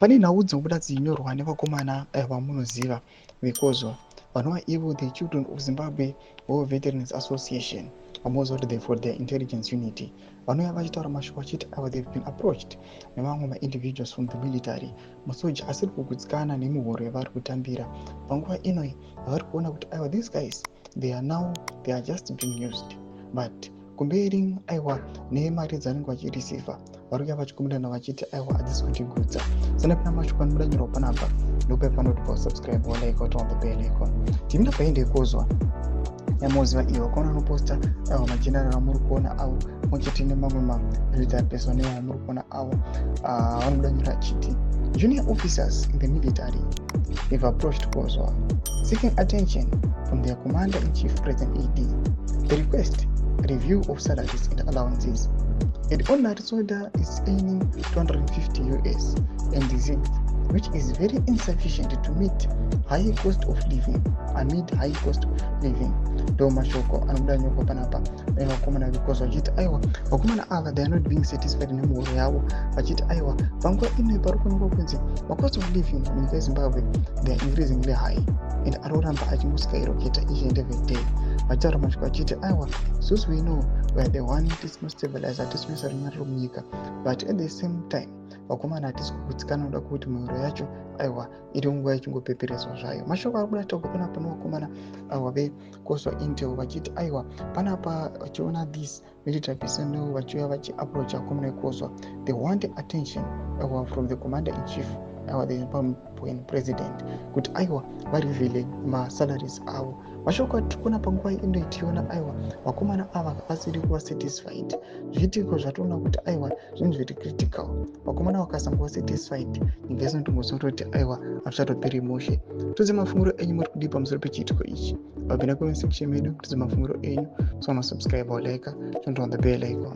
Pane nhau dzinobuda dzinyorwa nevakomana vamunoziva vekozwa vanova ivo the children of Zimbabwe War Veterans Association. Vanoziva kuti they've got their intelligence unity. Vanouya vachitaura mashoko vachiti ava they've been approached nevamwe ma-individuals from the military. Masoja asiri kugutsikana nemuhoro yavari kutambira. Panguva inoi vari kuona kuti aiwa these guys they are just being used. But kumberi aiwa nemari dzanenge vachirisivha vari kuya vachikumbirana vachiti aiwa hadzisi kutigutsa. Sana pana mashoko anobuda nyorwa panapa ndopa panoti pasubscribe walike turn the bell icon. Timina paende kozwa yamoziva iyo vakaona anoposta aiwa majenerali amuri kuona avo muchiti nemamwe ma-military personnel amuri kuona avo vanobuda nyora achiti junior officers in the military have approached Kozwa seeking attention from their commander-in-chief President AD. The request review of salaries and allowances. An ordinary soldier is earning $250 US and dizzy, which is very insufficient to meet high cost of living. Ndo mashoko anobuda nyoko panapa nevakomana vekozwa vachiti aiwa vakomana ava they are not being satisfied nemuhoro yavo vachiti aiwa panguva inoi pari kuonekwa kunzi macost of living munyika yeZimbabwe they are increasingly high and arikuramba achingoskyrocketa each and every day. Vachitaura mashoko vachiti aiwa isusu we know we are the one tisino stabilize hatisinoisa runyararo munyika but at the same time vakomana hatisi kugutsikana noda kuti mihoro yacho aiwa iri nguva ichingopeperedzwa zvayo. Mashoko ari kuda taurwa panapa nevakomana ava vekozwa intel vachiti aiwa panapa vachiona this military personnel vachiuya vachiapproach vakomana vekozwa they want attention from the commander in chief the Zimbabwean president kuti aiwa varivhile masalaries avo. Mashoko atiri kuona panguva inoi tichiona aiwa vakomana ava vasiri kuva satisfied. Zviitiko zvatoona kuti aiwa zvinhu zviri critical. Vakomana vakasangova satisfied nyika isinotomboziva kuti aiwa hazvichatoperi mushe. Tudze mafunguro enyu muri kudii pamusoro pechiitiko ichi. Vabvina comment section medu tudze mafunguro enyu. So masubscribe walike turn on the bell icon.